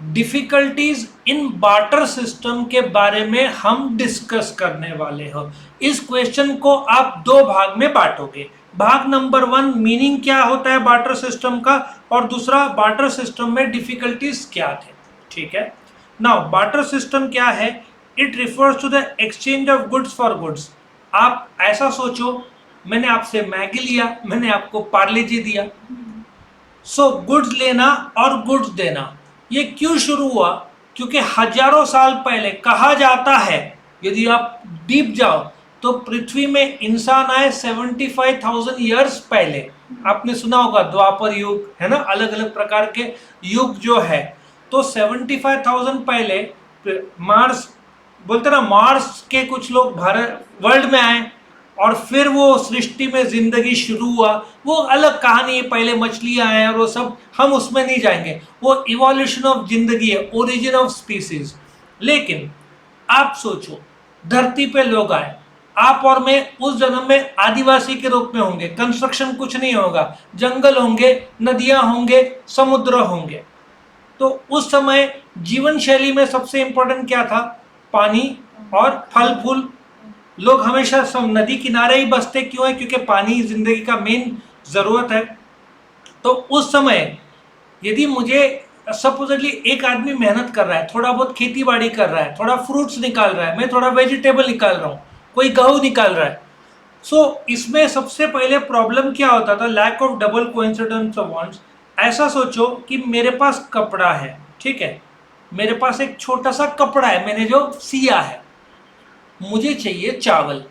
Difficulties in barter system के बारे में हम डिस्कस करने वाले हो। इस क्वेश्चन को आप दो भाग में बांटोगे। भाग नंबर 1 मीनिंग क्या होता है बार्टर सिस्टम का, और दूसरा बार्टर सिस्टम में डिफिकल्टीज क्या थे। ठीक है, नाउ बार्टर सिस्टम क्या है? It refers to the exchange of goods for goods. आप ऐसा सोचो, मैंने आपसे मैगी लिया, मैंने आपको पार्ले जी दिया। सो गुड्स लेना और गुड्स देना, ये क्यों शुरू हुआ? क्योंकि हजारों साल पहले कहा जाता है, यदि आप डीप जाओ तो पृथ्वी में इंसान आए 75,000 ईयर्स पहले। आपने सुना होगा द्वापर युग, है ना, अलग अलग प्रकार के युग जो है। तो 75,000 पहले मार्स, बोलते ना, मार्स के कुछ लोग भारत वर्ल्ड में आए और फिर वो सृष्टि में जिंदगी शुरू हुआ। वो अलग कहानी है, पहले मछलियां आए और वो सब, हम उसमें नहीं जाएंगे। वो इवोल्यूशन ऑफ जिंदगी है, ओरिजिन ऑफ स्पीसीज। लेकिन आप सोचो, धरती पे लोग आए, आप और मैं उस जन्म में आदिवासी के रूप में होंगे, कंस्ट्रक्शन कुछ नहीं होगा, जंगल होंगे, नदियां होंगे, समुद्र होंगे। तो उस समय जीवन शैली में सबसे इंपॉर्टेंट क्या था? पानी और फल फूल। लोग हमेशा सब नदी किनारे ही बसते क्यों है? क्योंकि पानी जिंदगी का मेन जरूरत है। तो उस समय यदि मुझे सपोजिटली एक आदमी मेहनत कर रहा है, थोड़ा बहुत खेती बाड़ी कर रहा है, थोड़ा फ्रूट्स निकाल रहा है, मैं थोड़ा वेजिटेबल निकाल रहा हूँ, कोई गेहूं निकाल रहा है। सो इसमें सबसे पहले प्रॉब्लम क्या होता था? Lack of double coincidence of wants. ऐसा सोचो कि मेरे पास कपड़ा है, ठीक है, मेरे पास एक छोटा सा कपड़ा है, मैंने जो सिया है। मुझे चाहिए चावल,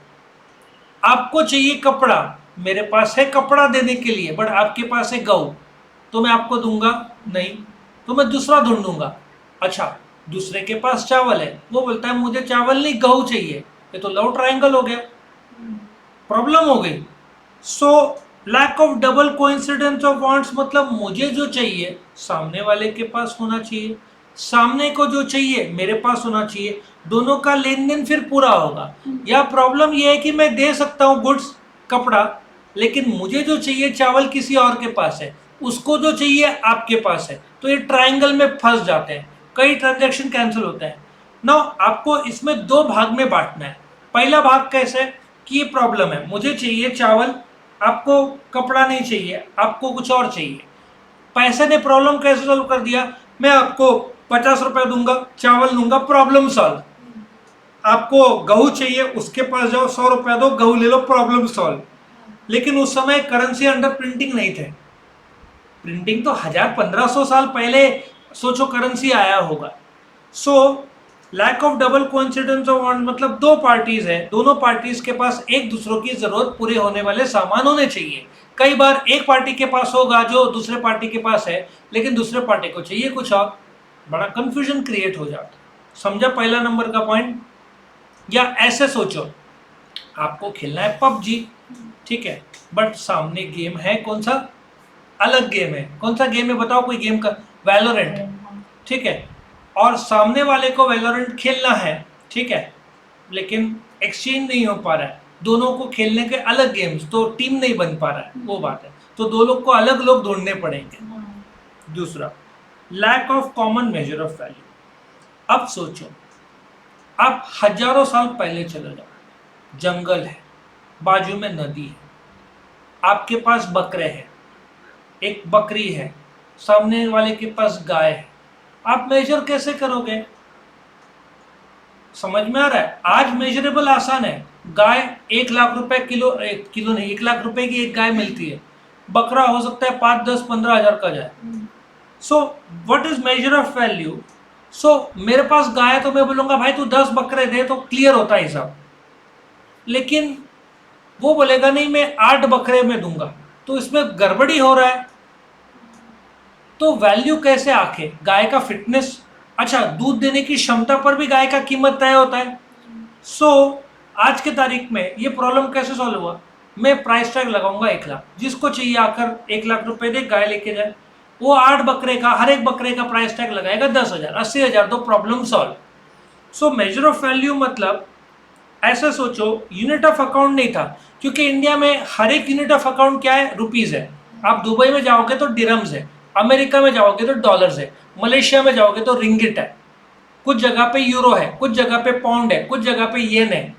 आपको चाहिए कपड़ा, मेरे पास है कपड़ा देने के लिए, बट आपके पास है गऊ, तो मैं आपको दूंगा नहीं, तो मैं दूसरा ढूंढूंगा। अच्छा, दूसरे के पास चावल है, वो बोलता है मुझे चावल नहीं गऊ चाहिए, ये तो लव ट्रायंगल हो गया, प्रॉब्लम हो गई। So lack of double coincidence of wants मतलब मुझे जो चाहिए सामने वाले के पास होना चाहिए, सामने को जो चाहिए मेरे पास होना चाहिए, दोनों का लेन देन फिर पूरा होगा। या प्रॉब्लम यह है कि मैं दे सकता हूँ गुड्स, कपड़ा, लेकिन मुझे जो चाहिए चावल किसी और के पास है, उसको जो चाहिए आपके पास है, तो ये ट्राइंगल में फंस जाते हैं, कई ट्रांजैक्शन कैंसिल होते हैं। ना आपको इसमें दो भाग में बांटना है। पहला भाग कैसे कि ये प्रॉब्लम है, मुझे चाहिए चावल, आपको कपड़ा नहीं चाहिए, आपको कुछ और चाहिए। पैसे ने प्रॉब्लम कैसे सॉल्व कर दिया? मैं आपको 50 रुपए दूंगा, चावल दूंगा, प्रॉब्लम सॉल्व। आपको गहू चाहिए, उसके पास जाओ, 100 रुपया दो, गहू ले लो, प्रॉब्लम सॉल्व। लेकिन उस समय करेंसी अंडर प्रिंटिंग नहीं थे। प्रिंटिंग तो 1000-1500 साल पहले सोचो करेंसी आया होगा। So lack of double coincidence of want मतलब दो पार्टीज है, दोनों पार्टीज के पास एक दूसरों की जरूरत पूरे होने वाले सामान होने चाहिए। कई बार एक पार्टी के पास होगा जो दूसरे पार्टी के पास है, लेकिन दूसरे पार्टी को चाहिए कुछ और, बड़ा कंफ्यूजन क्रिएट हो जाता। समझा पहला नंबर का पॉइंट? या ऐसे सोचो, आपको खेलना है पबजी, ठीक है, बट सामने गेम है कौन सा? अलग गेम है। कौन सा गेम है बताओ, कोई गेम का? वैलोरेंट, ठीक है, और सामने वाले को वैलोरेंट खेलना है, ठीक है, लेकिन एक्सचेंज नहीं हो पा रहा है, दोनों को खेलने के अलग गेम्स, तो टीम नहीं बन पा रहा है, वो बात है, तो दो लोग को अलग लोग ढूंढने पड़ेंगे। दूसरा, lack of common measure of value. अब सोचो, आप हजारों साल पहले चले जाओ, जंगल है, बाजू में नदी है, आपके पास बकरे हैं, एक बकरी है, सामने वाले के पास गाय है, आप मेजर कैसे करोगे? समझ में आ रहा है? आज मेजरेबल आसान है, गाय 1 लाख रुपए किलो, किलो नहीं, 1 लाख रुपए की एक गाय मिलती है, बकरा हो सकता है 5-10-15 हजार का जाए। So what is measure of value? So मेरे पास गाय है तो मैं बोलूंगा भाई तू 10 बकरे दे, तो क्लियर होता है हिसाब। लेकिन वो बोलेगा नहीं मैं 8 बकरे में दूंगा, तो इसमें गड़बड़ी हो रहा है। तो वैल्यू कैसे आखे? गाय का फिटनेस, अच्छा दूध देने की क्षमता पर भी गाय का कीमत तय होता है। सो आज के तारीख में ये प्रॉब्लम कैसे सॉल्व हुआ? मैं प्राइस टैग लगाऊंगा 1 लाख, जिसको चाहिए आकर 1 लाख रुपए दे, गाय लेके जाए। वो 8 बकरे का, हर एक बकरे का प्राइस टैग लगाएगा 10,000, 80,000, तो problem solve. So major of value मतलब ऐसा सोचो, यूनिट ऑफ अकाउंट नहीं था, क्योंकि इंडिया में हर एक यूनिट ऑफ अकाउंट क्या है? रुपीज है। आप दुबई में जाओगे तो डिरम्स है, अमेरिका में जाओगे तो डॉलर्स है, मलेशिया में जाओगे तो रिंगिट है, कुछ जगह पे यूरो है, कुछ जगह पे पाउंड है, कुछ जगह पे येन है।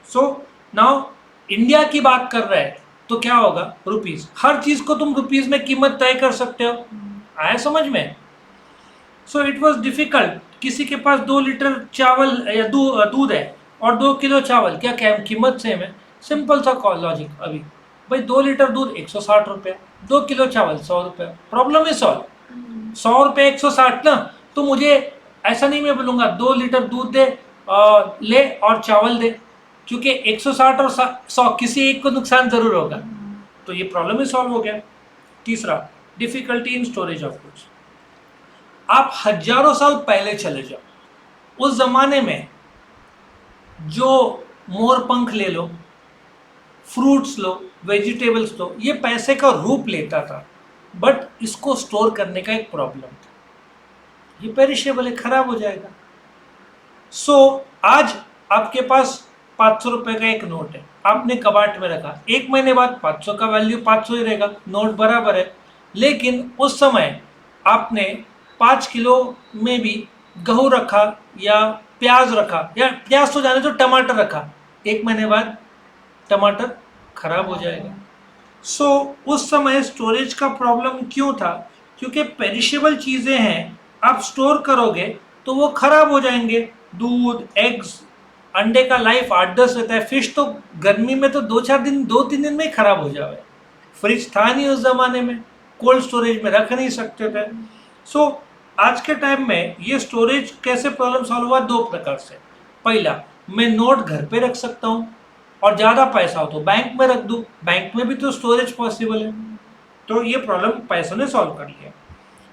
सो नाउ इंडिया की बात कर रहे हैं तो क्या होगा, रुपीस। हर चीज को तुम रुपीस में कीमत तय कर सकते हो, आया समझ में। So it was difficult. किसी के पास 2 लीटर चावल या दूध है और 2 किलो चावल, क्या कीमत सेम है? सिंपल सा लॉजिक। अभी भाई 2 लीटर दूध 160 रुपया, 2 किलो चावल 100 रुपया, प्रॉब्लम इज सॉल्व। 100 रुपये 160 ना, तो मुझे ऐसा नहीं मैं बोलूंगा 2 लीटर दूध दे ले और चावल दे, क्योंकि 160 और 100 किसी एक को नुकसान जरूर होगा। तो ये प्रॉब्लम ही सॉल्व हो गया। तीसरा, difficulty in storage of goods. आप हजारों साल पहले चले जाओ, उस जमाने में जो मोर पंख ले लो, फ्रूट्स लो, वेजिटेबल्स लो, ये पैसे का रूप लेता था, बट इसको स्टोर करने का एक प्रॉब्लम था, ये पेरिशेबल है, खराब हो जाएगा। सो आज आपके पास 500 रुपए का एक नोट है, आपने कबाट में रखा, 1 महीने बाद 500 का वैल्यू 500 ही रहेगा, नोट बराबर है। लेकिन उस समय आपने 5 किलो में भी गेहूं रखा या प्याज रखा, या प्याज तो जाने तो टमाटर रखा, 1 महीने बाद टमाटर खराब हो जाएगा। सो उस समय स्टोरेज का प्रॉब्लम क्यों था? क्योंकि पेरिशेबल चीज़ें हैं, आप स्टोर करोगे तो वो खराब हो जाएंगे। दूध, एग्स, अंडे का लाइफ 8-10 रहता है, फिश तो गर्मी में तो 2-3 दिन में ही खराब हो जाए। फ्रिज था नहीं उस जमाने में, कोल्ड स्टोरेज में रख नहीं सकते थे। सो आज के टाइम में ये स्टोरेज कैसे प्रॉब्लम सॉल्व हुआ? 2 प्रकार से। पहला, मैं नोट घर पे रख सकता हूँ और ज़्यादा पैसा हो तो बैंक में रख दूँ, बैंक में भी तो स्टोरेज पॉसिबल है, तो ये प्रॉब्लम पैसों ने सॉल्व कर लिया।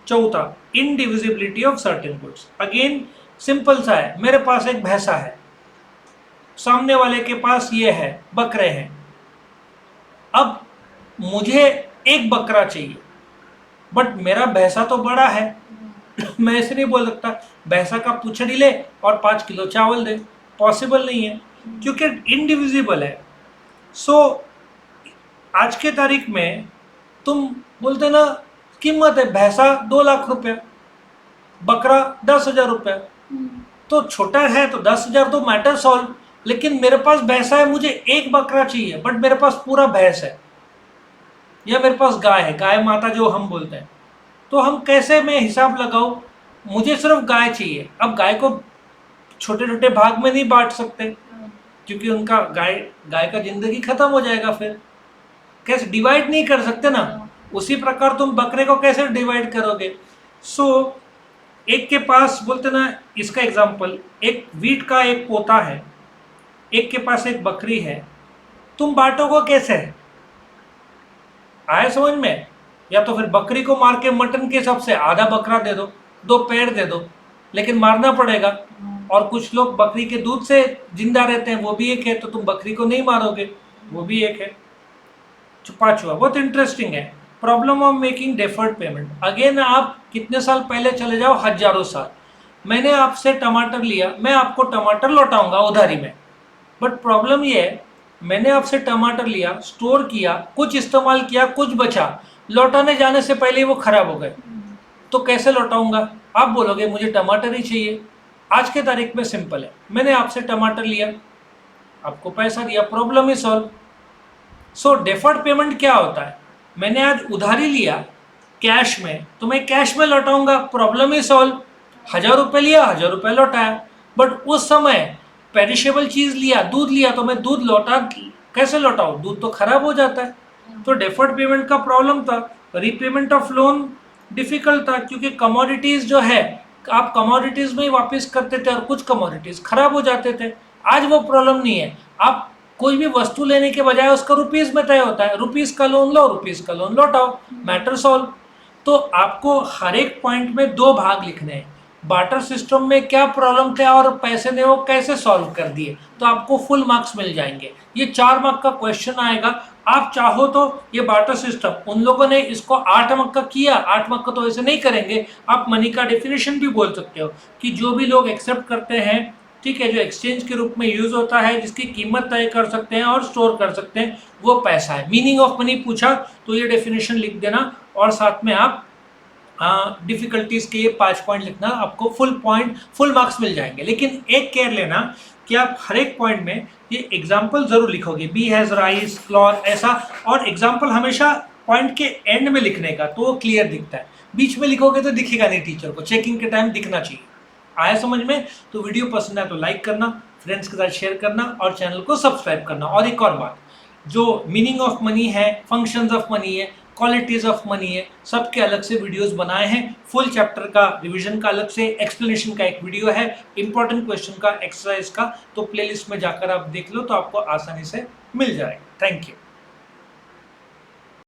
चौथा, indivisibility of certain goods. Again simple सा है, मेरे पास एक भैंसा है, सामने वाले के पास ये है, बकरे हैं। अब मुझे एक बकरा चाहिए, बट मेरा भैंसा तो बड़ा है मैं ऐसे नहीं बोल सकता भैंसा का पुछड़ी ले और 5 किलो चावल दे, पॉसिबल नहीं है, क्योंकि इनडिविजिबल है। सो आज के तारीख में तुम बोलते ना, कीमत है भैंसा 2 लाख रुपया, बकरा 10,000 रुपया, तो छोटा है तो 10,000 तो मैटर सॉल्व। लेकिन मेरे पास भैंसा है, मुझे एक बकरा चाहिए, बट मेरे पास पूरा भैंस है, या मेरे पास गाय है, गाय माता जो हम बोलते हैं, तो हम कैसे मैं हिसाब लगाऊं? मुझे सिर्फ गाय चाहिए। अब गाय को छोटे छोटे भाग में नहीं बांट सकते, क्योंकि उनका गाय का जिंदगी खत्म हो जाएगा, फिर कैसे डिवाइड नहीं कर सकते ना। उसी प्रकार तुम बकरे को कैसे डिवाइड करोगे? सो एक के पास बोलते ना, इसका एग्जांपल, एक वीट का एक पोता है, एक के पास एक बकरी है, तुम बांटोगे कैसे? आए समझ में? या तो फिर बकरी को मार के मटन के हिसाब से आधा बकरा दे दो, 2 पैर दे दो, लेकिन मारना पड़ेगा। और कुछ लोग बकरी के दूध से जिंदा रहते हैं, वो भी एक है, तो तुम बकरी को नहीं मारोगे, वो भी एक है। पांचवा बहुत इंटरेस्टिंग है, problem of making deferred payment. Again आप कितने साल पहले चले जाओ, हजारों साल। मैंने आपसे टमाटर लिया, मैं आपको टमाटर लौटाऊंगा उधारी में, बट प्रॉब्लम ये है, मैंने आपसे टमाटर लिया, स्टोर किया, कुछ इस्तेमाल किया, कुछ बचा, लौटाने जाने से पहले वो खराब हो गए, तो कैसे लौटाऊंगा? आप बोलोगे मुझे टमाटर ही चाहिए। आज के तारीख में सिंपल है, मैंने आपसे टमाटर लिया, आपको पैसा दिया, प्रॉब्लम ही सॉल्व। सो डेफर्ड पेमेंट क्या होता है? मैंने आज उधारी लिया कैश में, तो मैं कैश में लौटाऊंगा, प्रॉब्लम ही सॉल्व। 1,000 रुपये लिया, 1,000 रुपये लौटाया, बट उस समय पेरिशेबल चीज लिया, दूध लिया, तो मैं दूध लौटा कैसे लौटाऊं? दूध तो खराब हो जाता है। तो डेफर्ड पेमेंट का प्रॉब्लम था। रीपेमेंट ऑफ लोन डिफिकल्ट था, क्योंकि कमोडिटीज जो है आप कमोडिटीज में ही वापस करते थे और कुछ कमोडिटीज खराब हो जाते थे। आज वो प्रॉब्लम नहीं है, आप कोई भी वस्तु लेने के बजाय उसका रुपीज में तय होता है, रुपीज का लोन लो, रुपीज का लोन लौटाओ, मैटर सॉल्व। तो आपको हर एक पॉइंट में 2 भाग लिखने हैं, बार्टर सिस्टम में क्या प्रॉब्लम थे और पैसे ने वो कैसे सॉल्व कर दिए, तो आपको फुल मार्क्स मिल जाएंगे। ये 4 मार्क का क्वेश्चन आएगा। आप चाहो तो ये बार्टर सिस्टम, उन लोगों ने इसको 8 मार्क का किया, 8 मार्क का तो ऐसे नहीं करेंगे। आप मनी का डेफिनेशन भी बोल सकते हो कि जो भी लोग एक्सेप्ट करते हैं, ठीक है, जो एक्सचेंज के रूप में यूज होता है, जिसकी कीमत तय कर सकते हैं और स्टोर कर सकते हैं, वो पैसा है। मीनिंग ऑफ मनी पूछा तो ये डेफिनेशन लिख देना, और साथ में आप डिफिकल्टीज के ये 5 पॉइंट लिखना, आपको फुल मार्क्स मिल जाएंगे। लेकिन एक केयर लेना कि आप हर एक पॉइंट में ये एग्जाम्पल जरूर लिखोगे, बी हैज राइस क्लॉथ ऐसा, और एग्जाम्पल हमेशा पॉइंट के एंड में लिखने का, तो वो क्लियर दिखता है। बीच में लिखोगे तो दिखेगा नहीं, टीचर को चेकिंग के टाइम दिखना चाहिए। आया समझ में? तो वीडियो पसंद आए तो लाइक करना, फ्रेंड्स के साथ शेयर करना और चैनल को सब्सक्राइब करना। और एक और बात, जो मीनिंग ऑफ मनी है, फंक्शंस ऑफ मनी है, क्वालिटीज ऑफ मनी है, सबके अलग से वीडियोस बनाए हैं। फुल चैप्टर का रिवीजन का अलग से, एक्सप्लेनेशन का एक वीडियो है, इंपॉर्टेंट क्वेश्चन का, एक्सरसाइज का, तो प्लेलिस्ट में जाकर आप देख लो तो आपको आसानी से मिल जाएगा। Thank you.